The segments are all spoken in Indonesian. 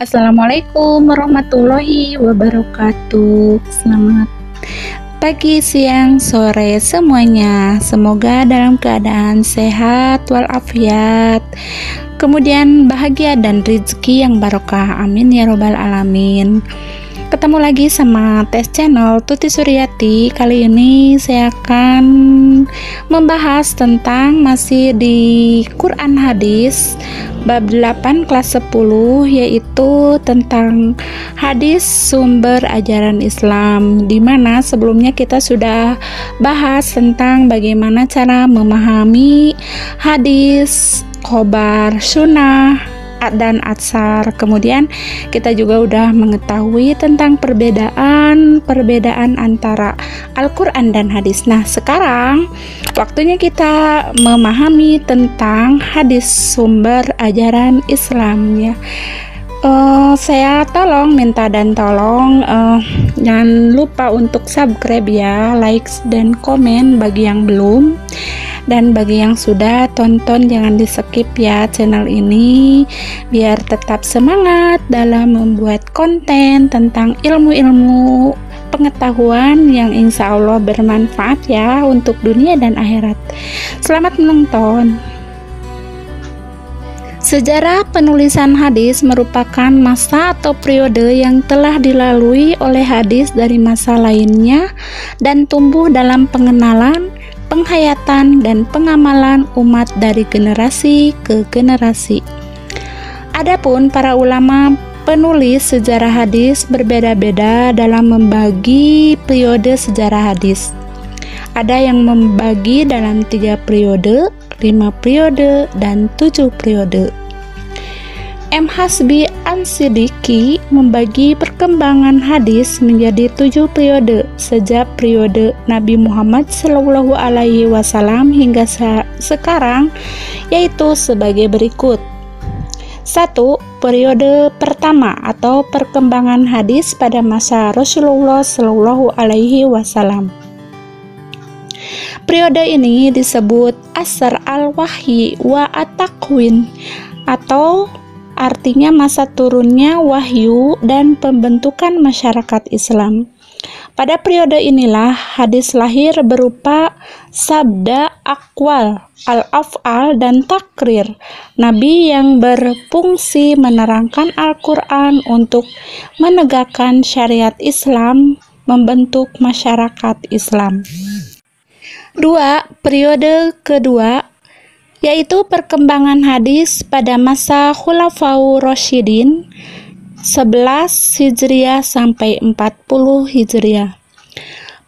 Assalamualaikum warahmatullahi wabarakatuh. Selamat pagi, siang, sore semuanya. Semoga dalam keadaan sehat walafiat, kemudian bahagia dan rezeki yang barokah. Amin ya robbal alamin. Ketemu lagi sama Tes Channel Tuti Suryati. Kali ini saya akan membahas tentang masih di Quran Hadis bab 8 kelas 10, yaitu tentang hadis sumber ajaran Islam, dimana sebelumnya kita sudah bahas tentang bagaimana cara memahami hadis, khobar, sunnah, dan atsar. Kemudian kita juga udah mengetahui tentang perbedaan antara Al-Quran dan hadis. Nah, sekarang waktunya kita memahami tentang hadis sumber ajaran Islam ya. Saya minta tolong jangan lupa untuk subscribe ya, likes dan komen bagi yang belum. Dan bagi yang sudah tonton, jangan di skip ya channel ini, biar tetap semangat dalam membuat konten tentang ilmu-ilmu pengetahuan yang insya Allah bermanfaat ya untuk dunia dan akhirat. Selamat menonton. Sejarah penulisan hadis merupakan masa atau periode yang telah dilalui oleh hadis dari masa lainnya dan tumbuh dalam pengenalan, penghayatan, dan pengamalan umat dari generasi ke generasi. Adapun para ulama penulis sejarah hadis berbeda-beda dalam membagi periode sejarah hadis. Ada yang membagi dalam 3 periode, 5 periode, dan 7 periode. M. Hasbi An-Siddiqi membagi perkembangan hadis menjadi 7 periode sejak periode Nabi Muhammad SAW hingga sekarang, yaitu sebagai berikut. 1. Periode pertama atau perkembangan hadis pada masa Rasulullah SAW. Periode ini disebut Asr al-Wahyi wa at-Takwin, atau artinya masa turunnya wahyu dan pembentukan masyarakat Islam. Pada periode inilah hadis lahir berupa sabda, akwal, al-af'al, dan takrir Nabi yang berfungsi menerangkan Al-Quran untuk menegakkan syariat Islam, membentuk masyarakat Islam. 2. Periode kedua, yaitu perkembangan hadis pada masa Khulafaur Rasyidin 11 Hijriah sampai 40 Hijriah.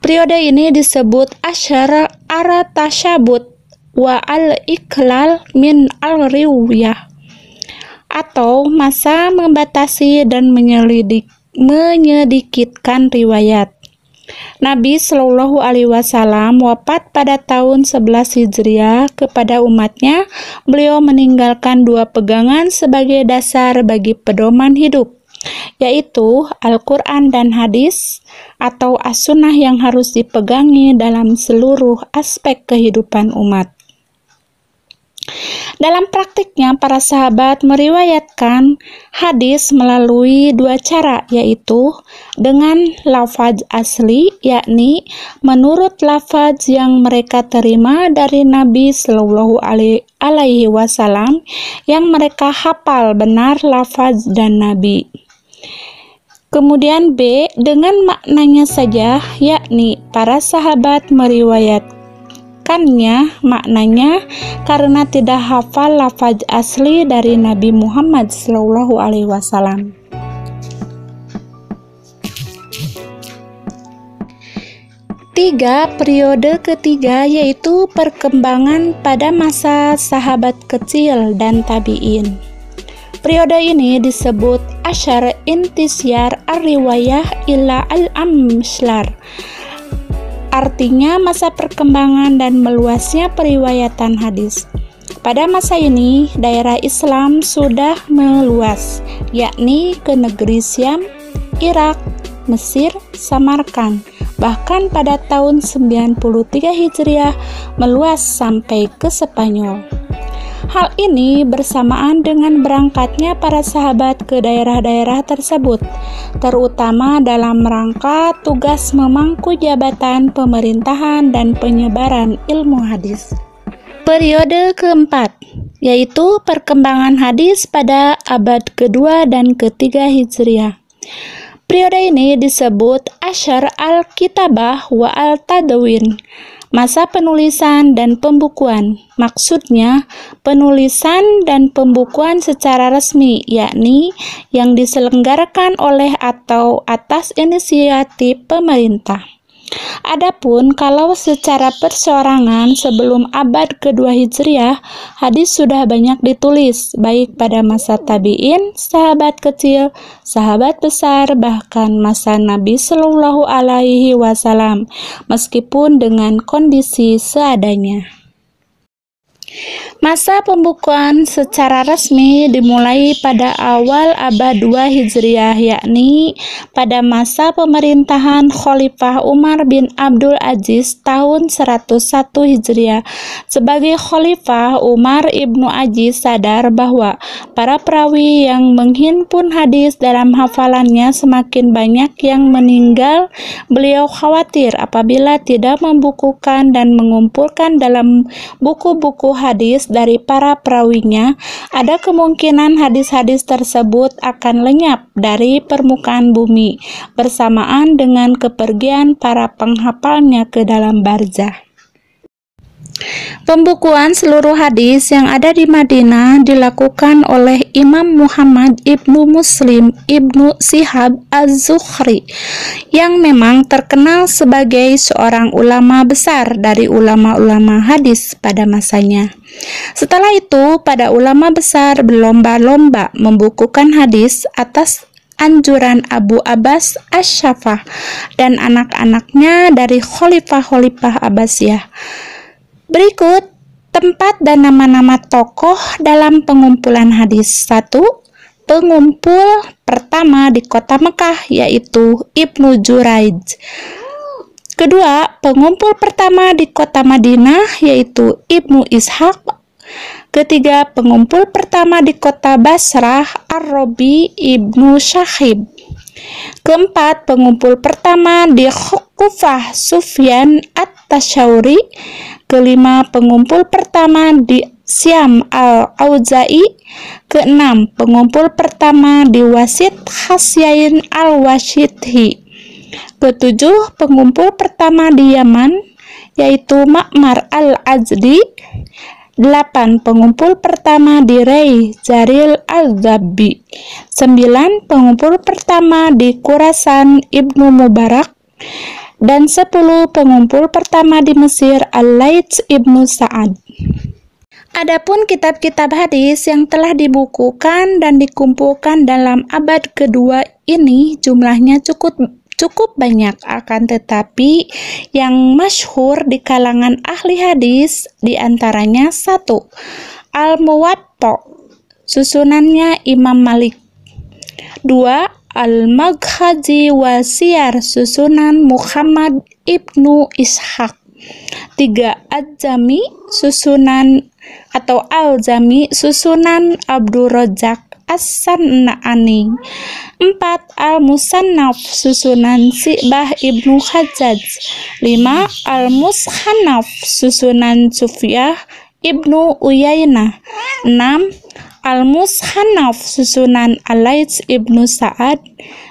Periode ini disebut Asyar ar-Tasyabut wa al-Iklal min al-Riwayah, atau masa membatasi dan menyedikitkan riwayat. Nabi Shallallahu Alaihi Wasallam wafat pada tahun 11 Hijriah. Kepada umatnya, beliau meninggalkan 2 pegangan sebagai dasar bagi pedoman hidup, yaitu Al-Quran dan hadis atau as-sunnah yang harus dipegangi dalam seluruh aspek kehidupan umat. Dalam praktiknya, para sahabat meriwayatkan hadis melalui 2 cara, yaitu dengan lafaz asli, yakni menurut lafaz yang mereka terima dari Nabi Shallallahu Alaihi Wasallam yang mereka hafal benar lafaz dan Nabi. Kemudian B, dengan maknanya saja, yakni para sahabat meriwayatkannya maknanya karena tidak hafal lafaz asli dari Nabi Muhammad SAW. 3. Periode ketiga, yaitu perkembangan pada masa sahabat kecil dan tabi'in. Periode ini disebut Asyar intisyar ar-riwayah ila al-amslar, artinya masa perkembangan dan meluasnya periwayatan hadis. Pada masa ini, daerah Islam sudah meluas, yakni ke negeri Syam, Irak, Mesir, Samarkand. Bahkan pada tahun 93 Hijriah meluas sampai ke Spanyol. Hal ini bersamaan dengan berangkatnya para sahabat ke daerah-daerah tersebut, terutama dalam rangka tugas memangku jabatan pemerintahan dan penyebaran ilmu hadis. Periode keempat, yaitu perkembangan hadis pada abad kedua dan ketiga Hijriah. Periode ini disebut Asyar al-Kitabah wa al-Tadwin, masa penulisan dan pembukuan. Maksudnya, penulisan dan pembukuan secara resmi, yakni yang diselenggarakan oleh atau atas inisiatif pemerintah. Adapun kalau secara perseorangan sebelum abad kedua Hijriah, hadis sudah banyak ditulis, baik pada masa tabi'in, sahabat kecil, sahabat besar, bahkan masa Nabi Shallallahu Alaihi Wasallam, meskipun dengan kondisi seadanya. Masa pembukuan secara resmi dimulai pada awal abad 2 Hijriah, yakni pada masa pemerintahan Khalifah Umar bin Abdul Aziz tahun 101 Hijriah. Sebagai Khalifah, Umar ibnu Aziz sadar bahwa para perawi yang menghimpun hadis dalam hafalannya semakin banyak yang meninggal. Beliau khawatir apabila tidak membukukan dan mengumpulkan dalam buku-buku hadis dari para perawinya, ada kemungkinan hadis-hadis tersebut akan lenyap dari permukaan bumi bersamaan dengan kepergian para penghafalnya ke dalam barzah. Pembukuan seluruh hadis yang ada di Madinah dilakukan oleh Imam Muhammad ibnu Muslim ibnu Shihab az-Zuhri, yang memang terkenal sebagai seorang ulama besar dari ulama-ulama hadis pada masanya. Setelah itu, para ulama besar berlomba-lomba membukukan hadis atas anjuran Abu Abbas Asy-Syafah dan anak-anaknya dari khalifah-khalifah Abbasiyah. Berikut tempat dan nama-nama tokoh dalam pengumpulan hadis. 1. Pengumpul pertama di kota Mekah, yaitu Ibnu Juraij. Kedua, pengumpul pertama di kota Madinah, yaitu Ibnu Ishaq. Ketiga, pengumpul pertama di kota Basrah, Ar-Rabi ibnu Syahib. Keempat, pengumpul pertama di Kufah, Sufyan at-Tasyauri. Kelima, pengumpul pertama di Syam, Al-Auza'i. Keenam, pengumpul pertama di Wasit, Hasyain al-Washidhi. Ketujuh, pengumpul pertama di Yaman, yaitu Ma'mar al-Azdi. 8. Pengumpul pertama di Rey, Jaril al-Zabbi. 9. Pengumpul pertama di Khurasan, Ibnu Mubarak. Dan 10. Pengumpul pertama di Mesir, Al-Laits ibnu Sa'ad. Adapun kitab-kitab hadis yang telah dibukukan dan dikumpulkan dalam abad kedua ini jumlahnya cukup banyak, akan tetapi yang masyhur di kalangan ahli hadis diantaranya 1. Al-Muwatta, susunannya Imam Malik. 2. Al-Maghazi wa Siyar, susunan Muhammad ibnu Ishaq. 3. Az-Jami, susunan atau Al-Jami, susunan Abdurrazzaq As-San'ani. 4. Al-Musannaf, susunan Si'bah ibnu Hajjaj. 5. Al-Mushannaf, susunan Sufyah ibnu Uyainah. 6. Al-Mushannaf, susunan Al-Laits ibnu Sa'ad.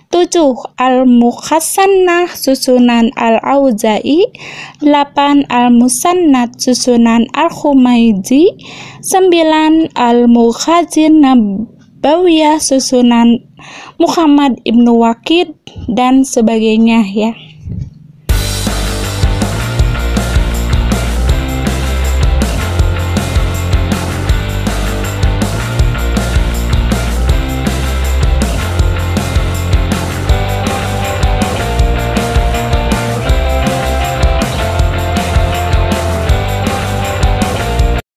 7. Al-Muhassannah, susunan Al-Auza'i. 8. Al-Musannad, susunan Al-Khumaiji. 9. Al-Mukhazin Nabawiyah, susunan Muhammad ibnu Waqid, dan sebagainya ya.